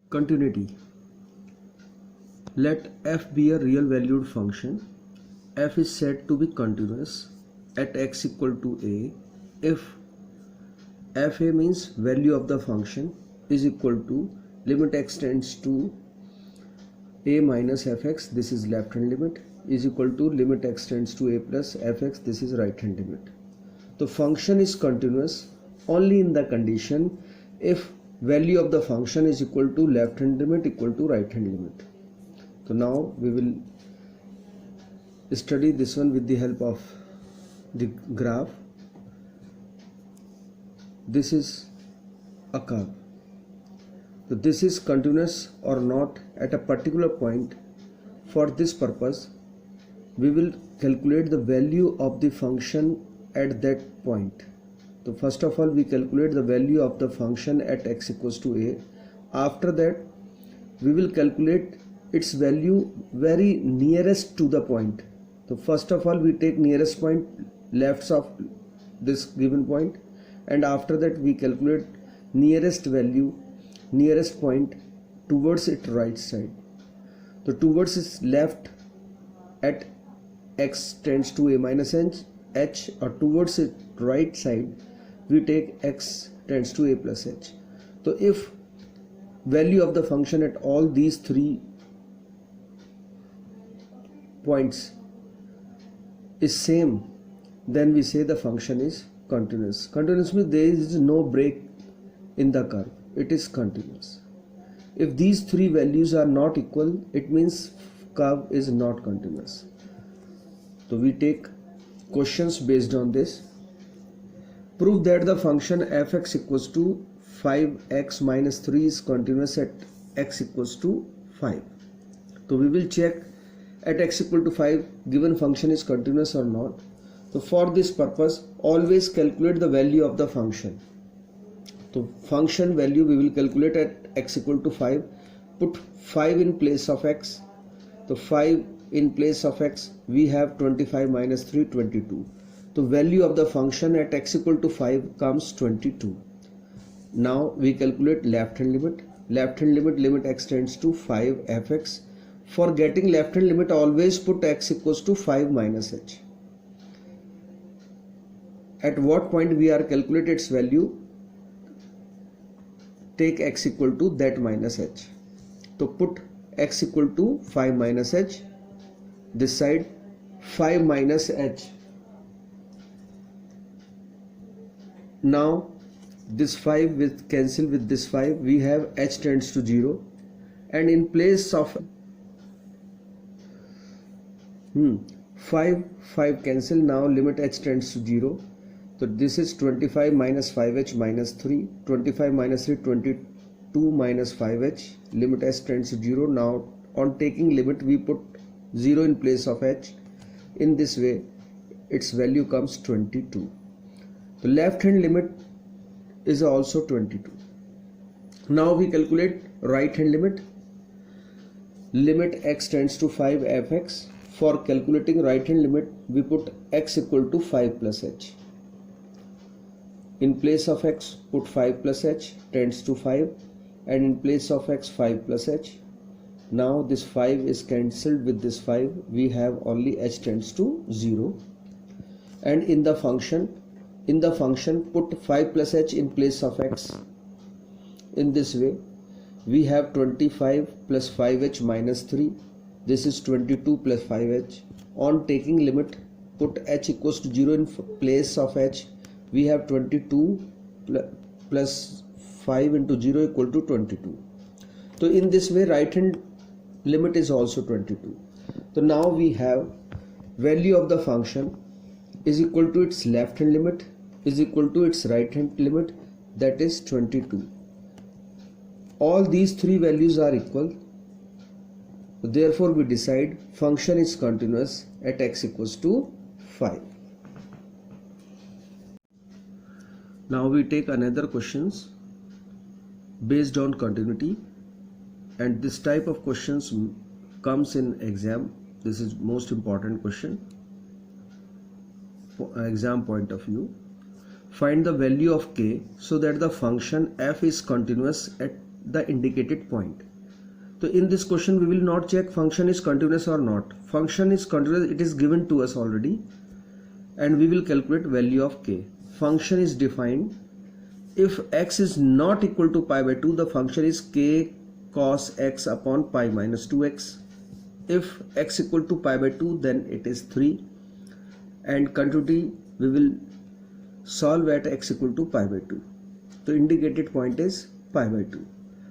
Continuity. Let f be a real valued function. F is said to be continuous at x equal to a if fa means value of the function is equal to limit x tends to a minus fx, this is left hand limit, is equal to limit x tends to a plus fx, this is right hand limit. The function is continuous only in the condition if value of the function is equal to left hand limit equal to right hand limit. So now we will study this one with the help of the graph. This is a curve. So this is continuous or not at a particular point. For this purpose, we will calculate the value of the function at that point. So first of all, we calculate the value of the function at x equals to a. After that, we will calculate its value very nearest to the point. So first of all, we take nearest point left of this given point, and after that we calculate nearest value, nearest point towards its right side. So towards its left at x tends to a minus h, or towards its right side we take x tends to a plus h. So if value of the function at all these three points is same, then we say the function is continuous. Continuous means there is no break in the curve, it is continuous. If these three values are not equal, it means curve is not continuous. So we take questions based on this. Prove that the function fx equals to 5x minus 3 is continuous at x equals to 5. So we will check at x equal to 5 given function is continuous or not. So for this purpose, always calculate the value of the function. So function value we will calculate at x equal to 5. Put 5 in place of x. So 5 in place of x, we have 25 minus 3, 22. The value of the function at x equal to 5 comes 22. Now we calculate left hand limit. Left hand limit, limit x tends to 5 fx. For getting left hand limit, always put x equals to 5 minus h. At what point we are calculate its value? Take x equal to that minus h. So put x equal to 5 minus h. This side 5 minus h. Now this 5 will cancel with this 5. We have h tends to 0, and in place of 5 cancel. Now limit h tends to 0. So this is 25 minus 5h minus 3. 25 minus 3, 22 minus 5h. Limit h tends to 0. Now on taking limit we put 0 in place of h. In this way its value comes 22. The left hand limit is also 22. Now we calculate right hand limit. Limit x tends to 5 fx. For calculating right hand limit, we put x equal to 5 plus h. In place of x, put 5 plus h tends to 5, and in place of x 5 plus h. Now this 5 is cancelled with this 5. We have only h tends to 0. And in the function put 5 plus h in place of x. In this way we have 25 plus 5h minus 3. This is 22 plus 5h. On taking limit, put h equals to 0 in place of h. We have 22 plus 5 into 0 equal to 22. So in this way right hand limit is also 22. So now we have value of the function is equal to its left hand limit is equal to its right hand limit, that is 22. All these three values are equal. Therefore we decide function is continuous at x equals to 5. Now we take another questions based on continuity, and this type of questions comes in exam. This is most important question for exam point of view. Find the value of k so that the function f is continuous at the indicated point. So in this question we will not check function is continuous or not. Function is continuous, it is given to us already, and we will calculate value of k. Function is defined. If x is not equal to pi by 2, the function is k cos x upon pi minus 2x. If x equal to pi by 2, then it is 3, and continuity we will solve at x equal to pi by 2. The indicated point is pi by 2.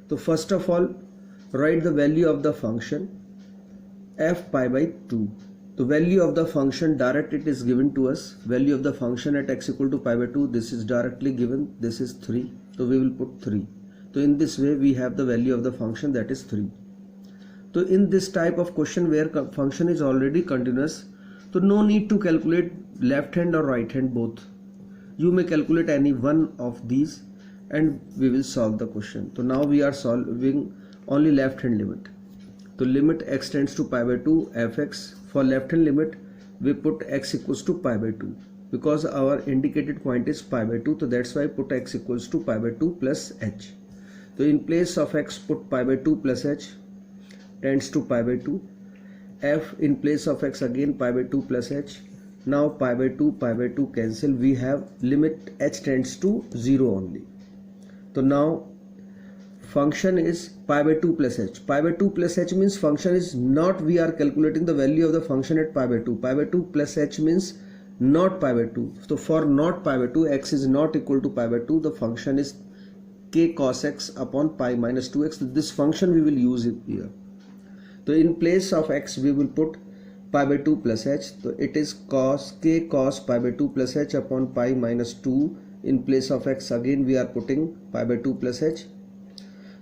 So first of all, write the value of the function f pi by 2. The value of the function direct, it is given to us. Value of the function at x equal to pi by 2, this is directly given, this is 3. So we will put 3. So in this way we have the value of the function, that is 3. So in this type of question where function is already continuous, so no need to calculate left hand or right hand both. You may calculate any one of these and we will solve the question. So now we are solving only left hand limit. So limit x tends to pi by 2 fx. For left hand limit we put x equals to pi by 2 because our indicated point is pi by 2. So that's why I put x equals to pi by 2 plus h. So in place of x put pi by 2 plus h tends to pi by 2. F in place of x again pi by 2 plus h. Now pi by 2 cancel. We have limit h tends to 0 only. So now function is pi by 2 plus h. Pi by 2 plus h means function is not, we are calculating the value of the function at pi by 2. Pi by 2 plus h means not pi by 2. So for not pi by 2, x is not equal to pi by 2, the function is k cos x upon pi minus 2x. This function we will use it here. So in place of x we will put pi by 2 plus h. So it is cos k cos pi by 2 plus h upon pi minus 2. In place of x again we are putting pi by 2 plus h.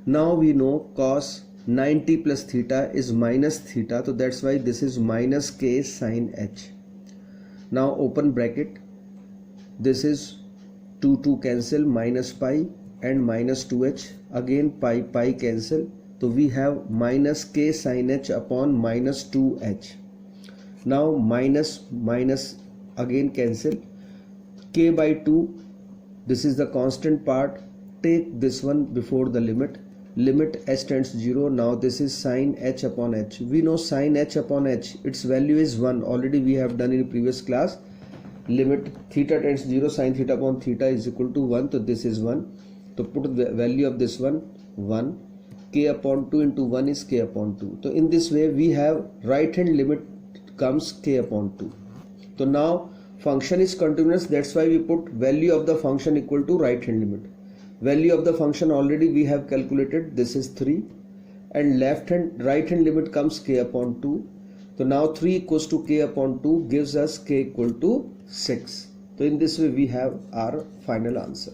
Now we know cos 90 plus theta is minus theta, so that's why this is minus k sin h. Now open bracket, this is 2 cancel, minus pi and minus 2h, again pi cancel, so we have minus k sin h upon minus 2h. Now minus again cancel, k by 2, this is the constant part, take this one before the limit h tends to 0. Now this is sin h upon h. We know sin h upon h, its value is 1. Already we have done in previous class. Limit theta tends to 0, sin theta upon theta is equal to 1. So this is 1. So put the value of this one 1. K upon 2 into 1 is k upon 2. So in this way we have right hand limit comes k upon 2. So now function is continuous, that's why we put value of the function equal to right hand limit. Value of the function already we have calculated, this is 3, and right hand limit comes k upon 2. So now 3 equals to k upon 2 gives us k equal to 6. So in this way we have our final answer.